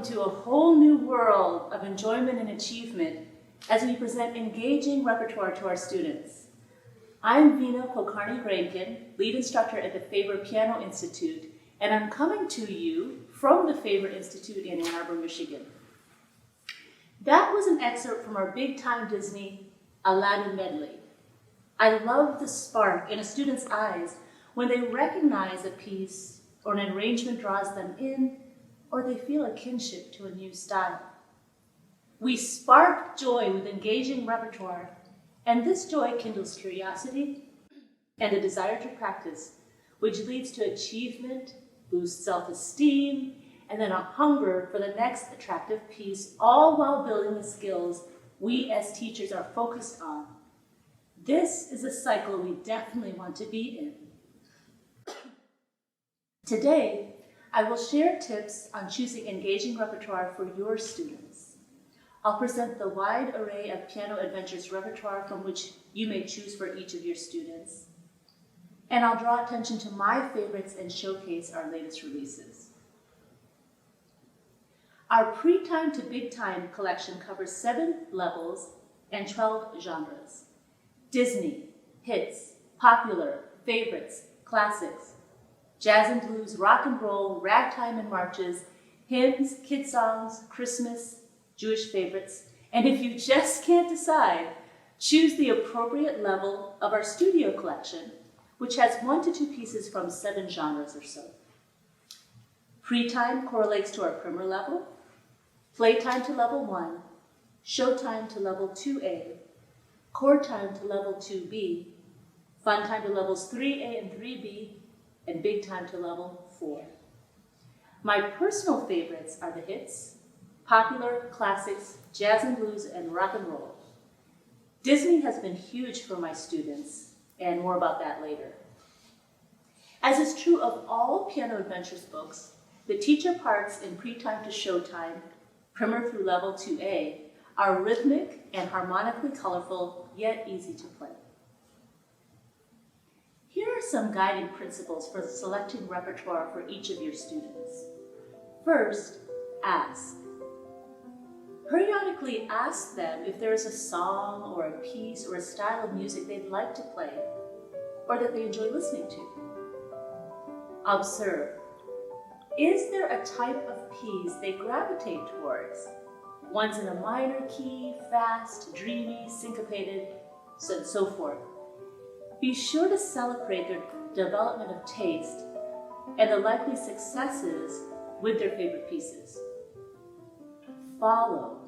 into a whole new world of enjoyment and achievement as we present engaging repertoire to our students. I'm Veena Kulkarni-Rankin, lead instructor at the Faber Piano Institute, and I'm coming to you from the Faber Institute in Ann Arbor, Michigan. That was an excerpt from our big-time Disney Aladdin medley. I love the spark in a student's eyes when they recognize a piece or an arrangement draws them in, or they feel a kinship to a new style. We spark joy with engaging repertoire, and this joy kindles curiosity and a desire to practice, which leads to achievement, boosts self-esteem, and then a hunger for the next attractive piece, all while building the skills we as teachers are focused on. This is a cycle we definitely want to be in. Today, I will share tips on choosing engaging repertoire for your students. I'll present the wide array of Piano Adventures repertoire from which you may choose for each of your students. And I'll draw attention to my favorites and showcase our latest releases. Our Pre-Time to Big Time collection covers 7 levels and 12 genres: Disney, hits, popular, favorites, classics, jazz and blues, rock and roll, ragtime and marches, hymns, kid songs, Christmas, Jewish favorites, and if you just can't decide, choose the appropriate level of our studio collection, which has 1 to 2 pieces from 7 genres or so. Pre-time correlates to our primer level, playtime to level 1, showtime to level 2A, chord time to level 2B, fun time to levels 3A and 3B, and big time to level 4. My personal favorites are the hits, popular, classics, jazz and blues, and rock and roll. Disney has been huge for my students, and more about that later. As is true of all Piano Adventures books, the teacher parts in Pre-Time to Showtime, primer through level 2A, are rhythmic and harmonically colorful, yet easy to play. Here are some guiding principles for selecting repertoire for each of your students. First, ask. Periodically ask them if there is a song or a piece or a style of music they'd like to play or that they enjoy listening to. Observe. Is there a type of piece they gravitate towards? One's in a minor key, fast, dreamy, syncopated, and so forth. Be sure to celebrate their development of taste and the likely successes with their favorite pieces. Follow.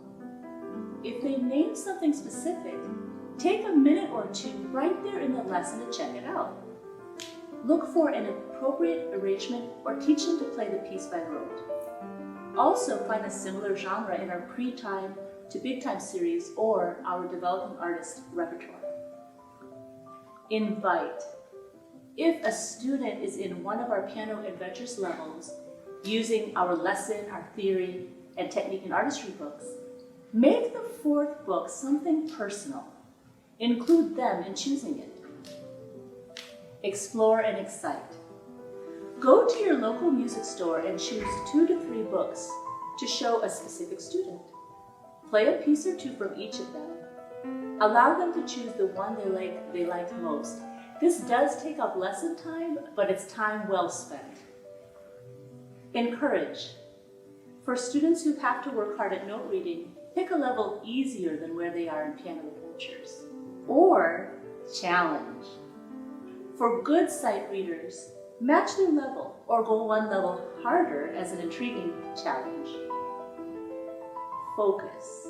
If they name something specific, take a minute or 2 right there in the lesson to check it out. Look for an appropriate arrangement or teach them to play the piece by rote. Also find a similar genre in our Pre-Time to Big Time series or our Developing Artist repertoire. Invite. If a student is in one of our Piano Adventures levels, using our lesson, our theory, and technique and artistry books, make the 4th book something personal. Include them in choosing it. Explore and excite. Go to your local music store and choose 2 to 3 books to show a specific student. Play a piece or 2 from each of them. Allow them to choose the one they like most. This does take up lesson time, but it's time well spent. Encourage. For students who have to work hard at note reading, pick a level easier than where they are in Piano Adventures. Or challenge. For good sight readers, match their level or go 1 level harder as an intriguing challenge. Focus.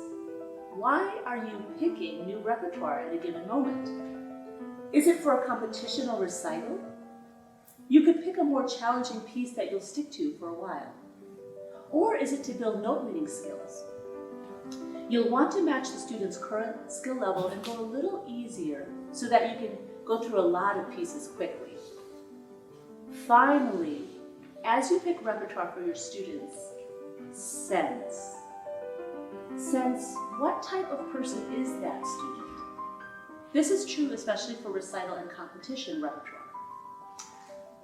Why are you picking new repertoire at a given moment? Is it for a competition or recital? You could pick a more challenging piece that you'll stick to for a while. Or is it to build note reading skills? You'll want to match the student's current skill level and go a little easier so that you can go through a lot of pieces quickly. Finally, as you pick repertoire for your students, sense. Sense what type of person is that student. This is true especially for recital and competition repertoire.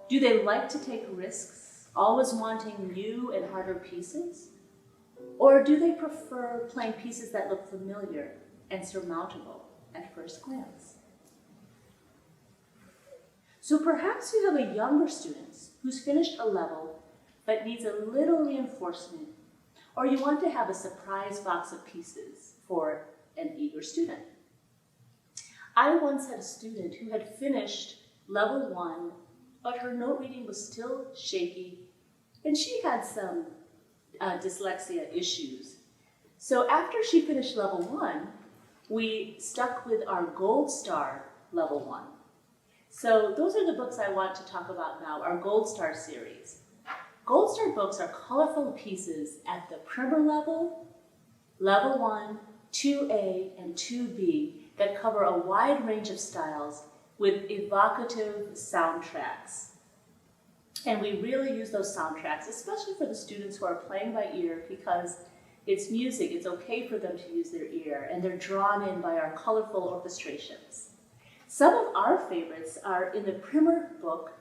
Do they like to take risks, always wanting new and harder pieces? Or do they prefer playing pieces that look familiar and surmountable at first glance? So perhaps you have a younger student who's finished a level but needs a little reinforcement, or you want to have a surprise box of pieces for an eager student. I once had a student who had finished level 1, but her note reading was still shaky, and she had some dyslexia issues. So after she finished level 1, we stuck with our Gold Star level 1. So those are the books I want to talk about now, our Gold Star series. Gold Star books are colorful pieces at the primer level, level 1, 2A, and 2B that cover a wide range of styles with evocative soundtracks. And we really use those soundtracks, especially for the students who are playing by ear, because it's music, it's okay for them to use their ear, and they're drawn in by our colorful orchestrations. Some of our favorites are in the primer book.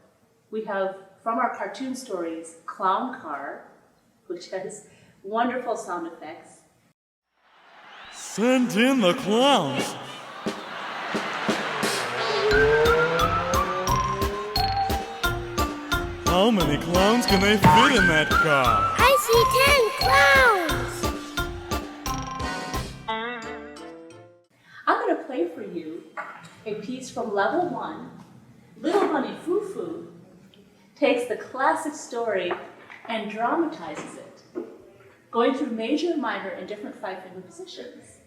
We have, from our cartoon stories, Clown Car, which has wonderful sound effects. Send in the clowns! How many clowns can they fit in that car? I see 10 clowns! I'm going to play for you a piece from level 1. Little Bunny Foo Foo takes the classic story and dramatizes it, going through major, minor, and different five-finger positions.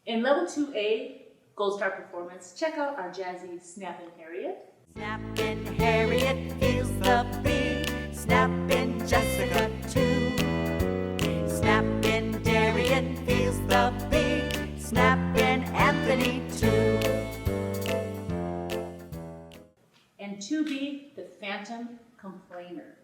In level 2A, Gold Star Performance, check out our jazzy Snappin' Harriet. Snappin' Harriet feels the beat, Snappin' Jessica too. Snappin' Darian feels the beat, Snappin' Anthony too. And 2B, the Phantom Complainer.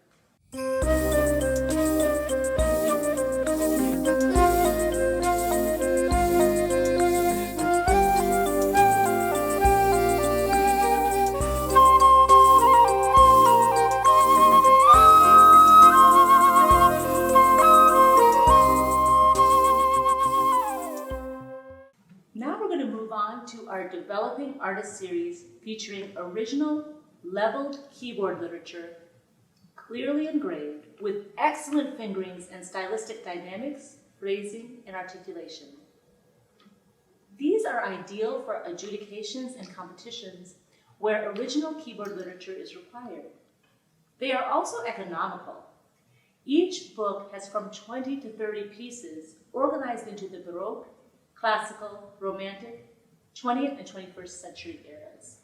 To our Developing Artist series featuring original leveled keyboard literature, clearly engraved with excellent fingerings and stylistic dynamics, phrasing, and articulation. These are ideal for adjudications and competitions where original keyboard literature is required. They are also economical. Each book has from 20 to 30 pieces organized into the Baroque, Classical, Romantic, 20th and 21st century eras.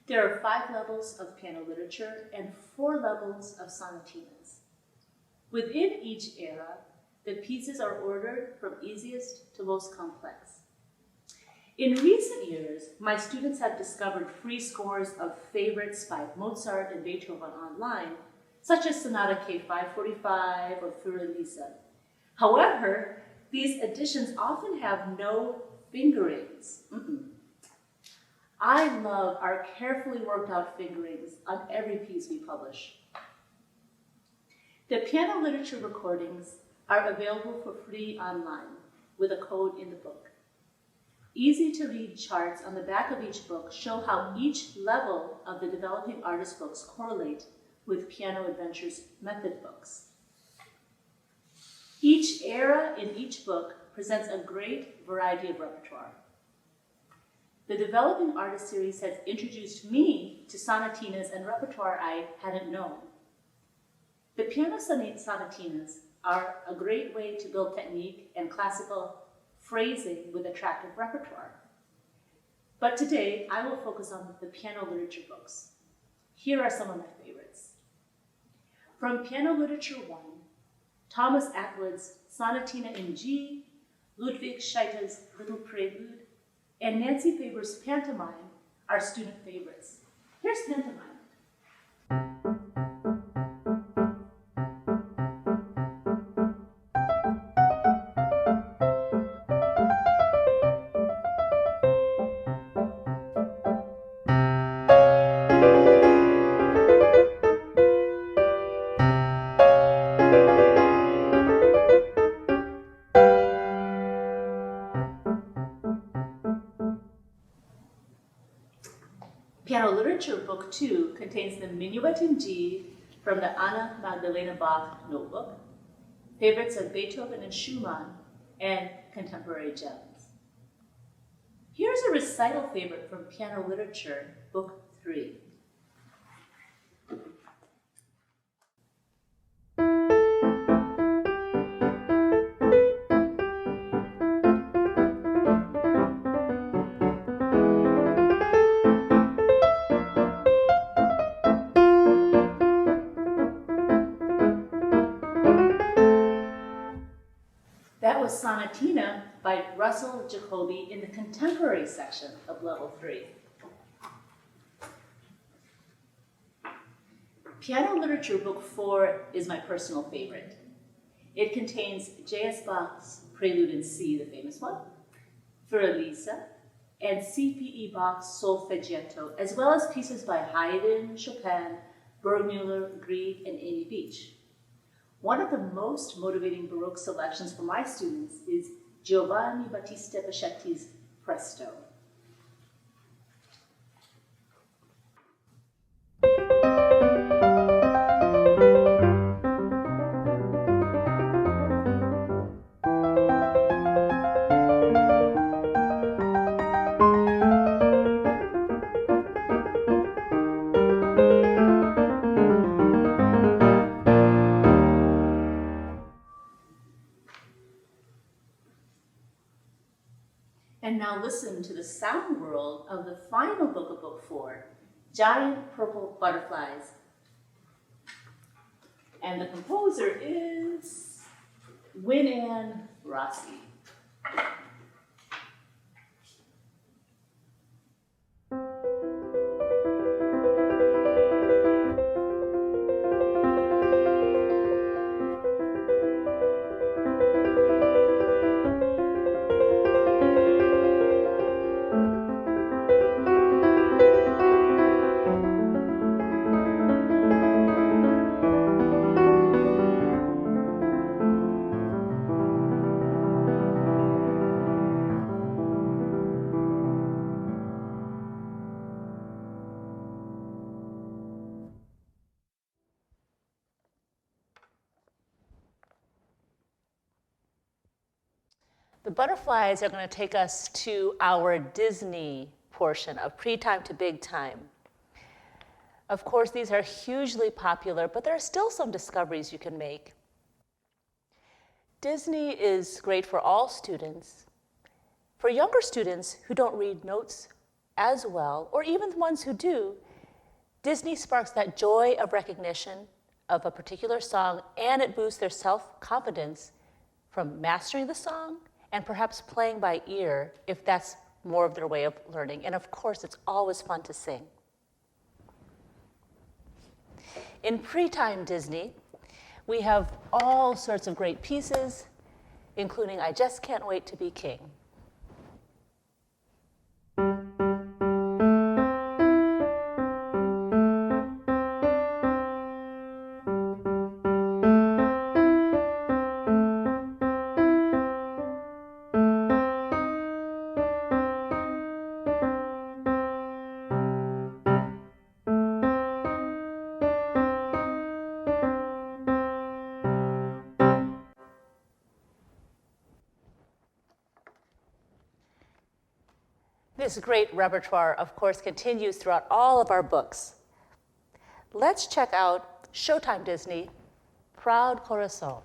There are 5 levels of piano literature and 4 levels of sonatinas. Within each era, the pieces are ordered from easiest to most complex. In recent years, my students have discovered free scores of favorites by Mozart and Beethoven online, such as Sonata K545 or Fiordalisa. However, these editions often have no fingerings. I love our carefully worked out fingerings on every piece we publish. The piano literature recordings are available for free online with a code in the book. Easy to read charts on the back of each book show how each level of the Developing Artist books correlate with Piano Adventures method books. Each era in each book presents a great variety of repertoire. The Developing Artist series has introduced me to sonatinas and repertoire I hadn't known. The piano sonatinas are a great way to build technique and classical phrasing with attractive repertoire. But today, I will focus on the piano literature books. Here are some of my favorites. From Piano Literature 1, Thomas Atwood's Sonatina in G, Ludwig Scheiter's Little Prelude, and Nancy Faber's Pantomime are student favorites. Here's Pantomime. Piano Literature Book 2 contains the Minuet in G from the Anna Magdalena Bach notebook, favorites of Beethoven and Schumann, and contemporary gems. Here's a recital favorite from Piano Literature Book 3. That was Sonatina by Russell Jacoby in the contemporary section of Level 3. Piano Literature Book 4 is my personal favorite. It contains J.S. Bach's Prelude in C, the famous one, for Elisa, and C.P.E. Bach's Solfeggietto, as well as pieces by Haydn, Chopin, Burgmüller, Grieg, and Amy Beach. One of the most motivating Baroque selections for my students is Giovanni Battista Bacchetti's Presto. And now listen to the sound world of the final book of Book 4, Giant Purple Butterflies. And the composer is Win-Anne Rossi. The butterflies are going to take us to our Disney portion of pre-time to big time. Of course, these are hugely popular, but there are still some discoveries you can make. Disney is great for all students. For younger students who don't read notes as well, or even the ones who do, Disney sparks that joy of recognition of a particular song, and it boosts their self-confidence from mastering the song and perhaps playing by ear if that's more of their way of learning. And of course, it's always fun to sing. In pre-time Disney, we have all sorts of great pieces, including I Just Can't Wait to Be King. This great repertoire, of course, continues throughout all of our books. Let's check out Showtime Disney, Proud Corazon.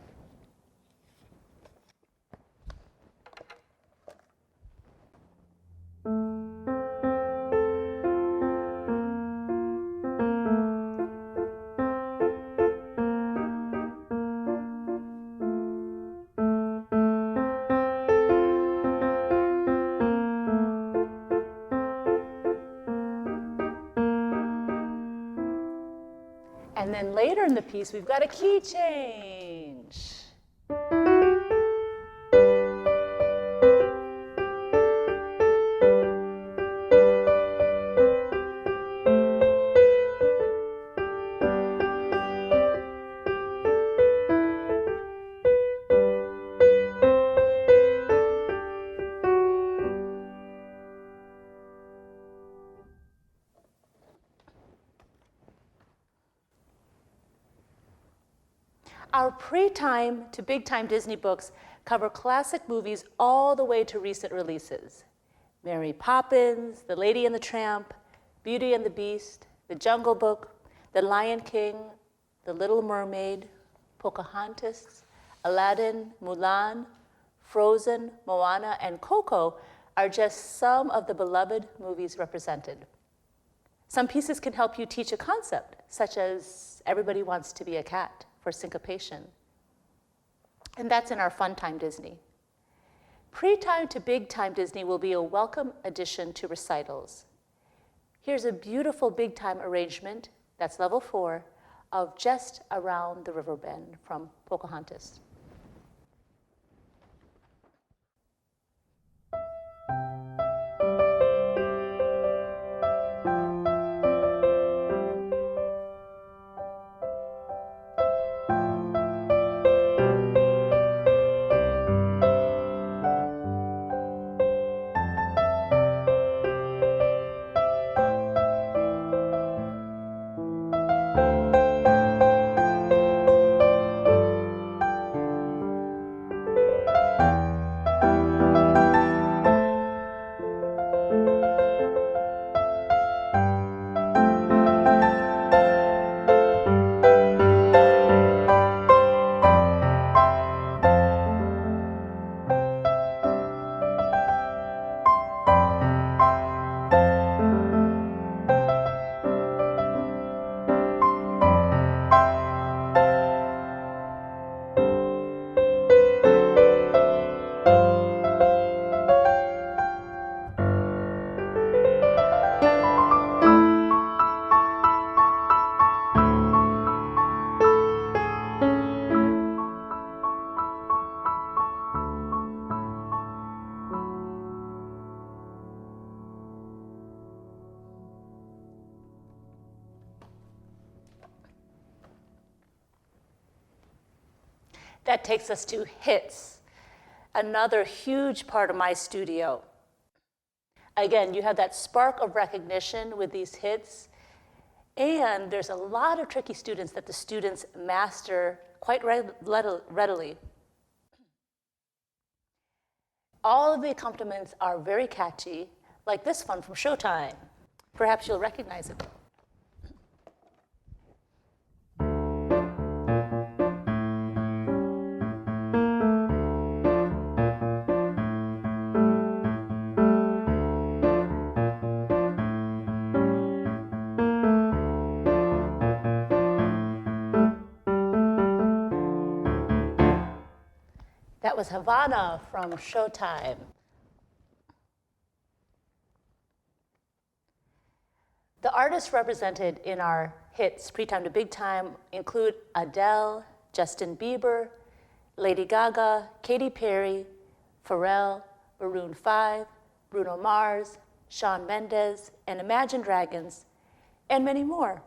And then later in the piece, we've got a key change. Our pre-time to big-time Disney books cover classic movies all the way to recent releases. Mary Poppins, The Lady and the Tramp, Beauty and the Beast, The Jungle Book, The Lion King, The Little Mermaid, Pocahontas, Aladdin, Mulan, Frozen, Moana, and Coco are just some of the beloved movies represented. Some pieces can help you teach a concept, such as Everybody Wants to Be a Cat, for syncopation. And that's in our Fun Time Disney. Pre-time to big time Disney will be a welcome addition to recitals. Here's a beautiful big time arrangement, that's level 4, of Just Around the River Bend from Pocahontas. That takes us to hits, another huge part of my studio. Again, you have that spark of recognition with these hits, and there's a lot of tricky students that the students master quite readily. All of the accompaniments are very catchy, like this one from Showtime. Perhaps you'll recognize it. That was Havana from Showtime. The artists represented in our hits, Pre-Time to Big Time, include Adele, Justin Bieber, Lady Gaga, Katy Perry, Pharrell, Maroon 5, Bruno Mars, Shawn Mendes, and Imagine Dragons, and many more.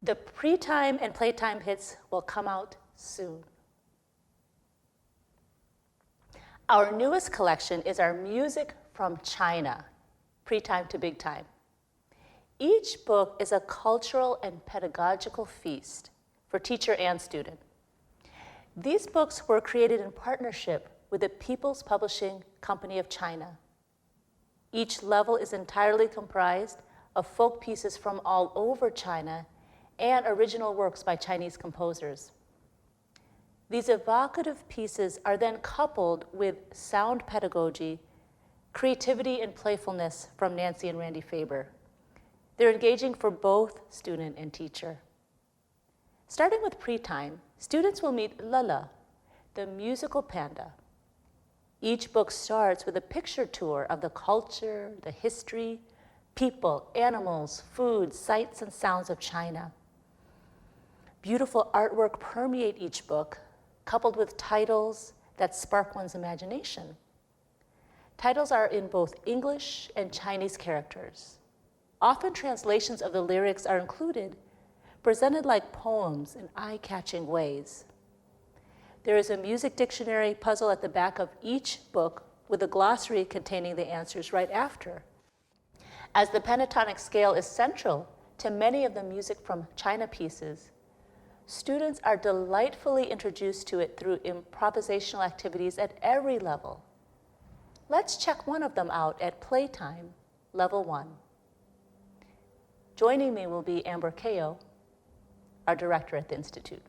The Pre-Time and Playtime hits will come out soon. Our newest collection is our Music from China, Pre-Time to Big Time. Each book is a cultural and pedagogical feast for teacher and student. These books were created in partnership with the People's Publishing Company of China. Each level is entirely comprised of folk pieces from all over China and original works by Chinese composers. These evocative pieces are then coupled with sound pedagogy, creativity, and playfulness from Nancy and Randy Faber. They're engaging for both student and teacher. Starting with pre-time, students will meet Lala, the musical panda. Each book starts with a picture tour of the culture, the history, people, animals, food, sights, and sounds of China. Beautiful artwork permeate each book, coupled with titles that spark one's imagination. Titles are in both English and Chinese characters. Often translations of the lyrics are included, presented like poems in eye-catching ways. There is a music dictionary puzzle at the back of each book with a glossary containing the answers right after. As the pentatonic scale is central to many of the music from China pieces, students are delightfully introduced to it through improvisational activities at every level. Let's check one of them out at Playtime, Level 1. Joining me will be Amber Kao, our director at the Institute.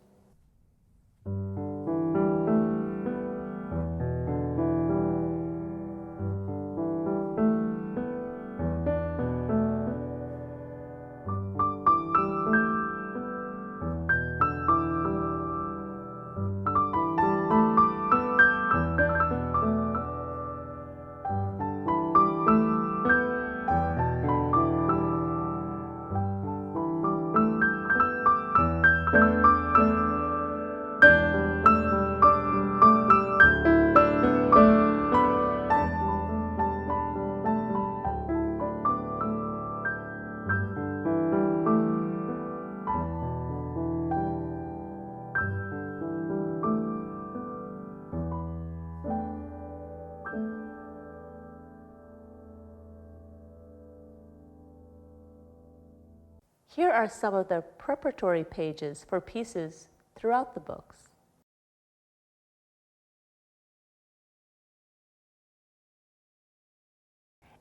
Here are some of the preparatory pages for pieces throughout the books.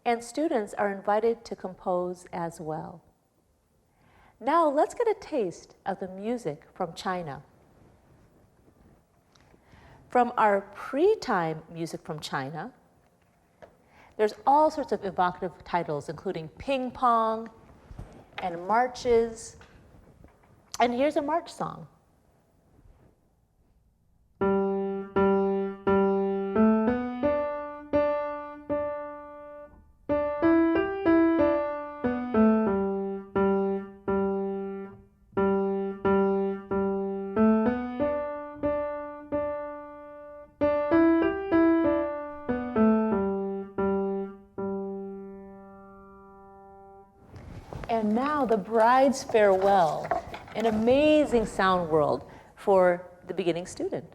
And students are invited to compose as well. Now let's get a taste of the music from China. From our pre-time music from China, there's all sorts of evocative titles, including Ping Pong, and marches. And here's a march song. And now the bride's farewell, an amazing sound world for the beginning student.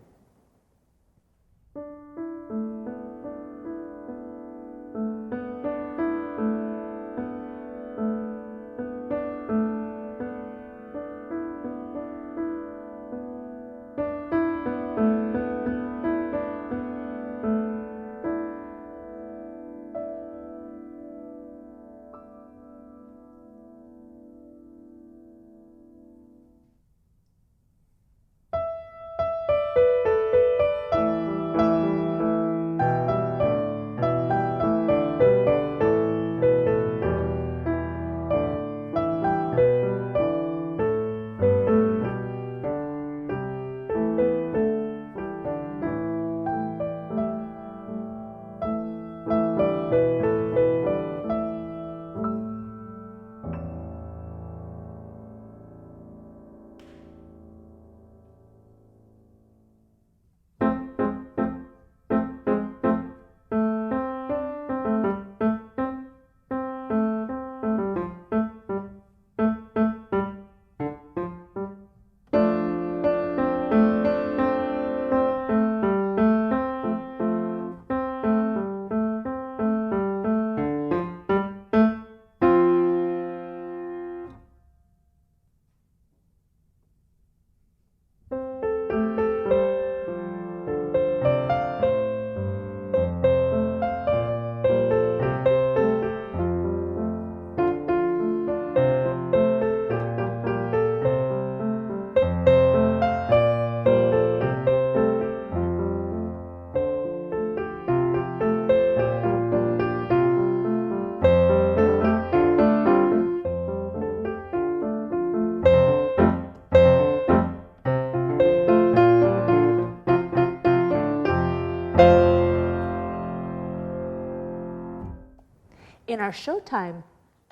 In our Showtime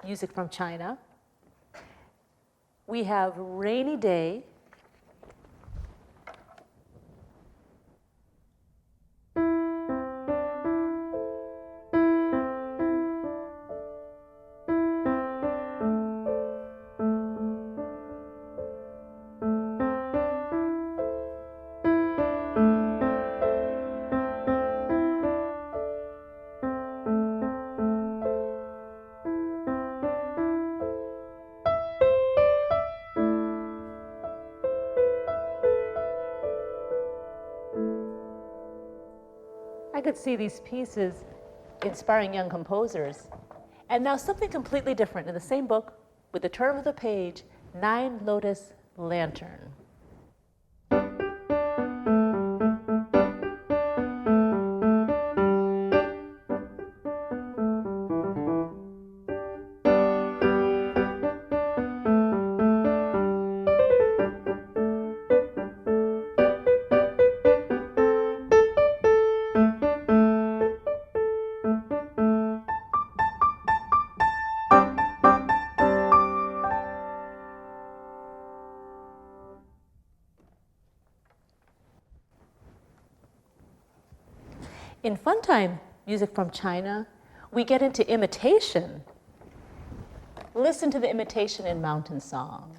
music from China, we have Rainy Day could see these pieces inspiring young composers. And now something completely different in the same book with the turn of the page, 9 Lotus Lantern. In fun time music from China, we get into imitation. Listen to the imitation in Mountain Song.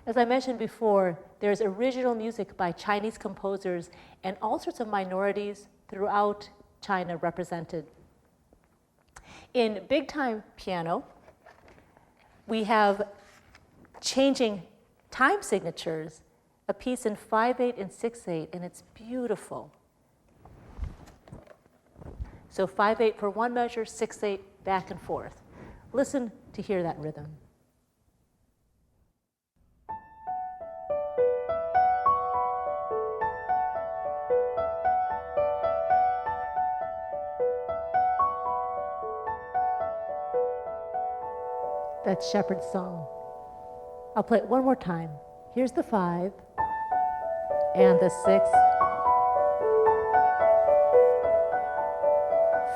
As I mentioned before, there's original music by Chinese composers and all sorts of minorities throughout China represented. In big time piano, we have changing time signatures, a piece in 5/8 and 6/8, and it's beautiful. So 5/8 for one measure, 6/8 back and forth. Listen to hear that rhythm. That's Shepherd's Song. I'll play it one more time. Here's the 5 and the 6.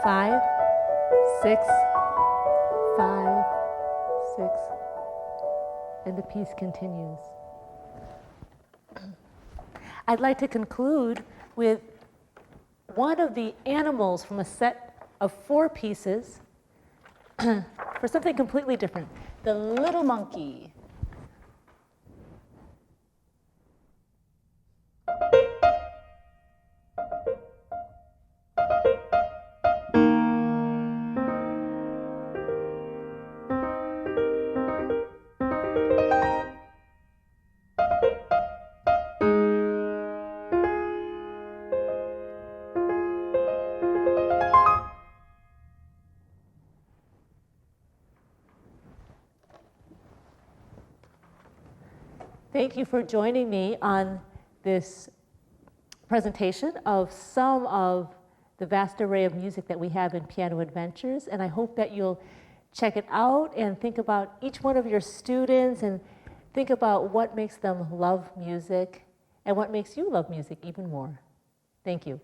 5, 6, 5, 6, and the piece continues. I'd like to conclude with one of the animals from a set of 4 pieces for something completely different. The little monkey. Thank you for joining me on this presentation of some of the vast array of music that we have in Piano Adventures, and I hope that you'll check it out and think about each one of your students and think about what makes them love music and what makes you love music even more. Thank you.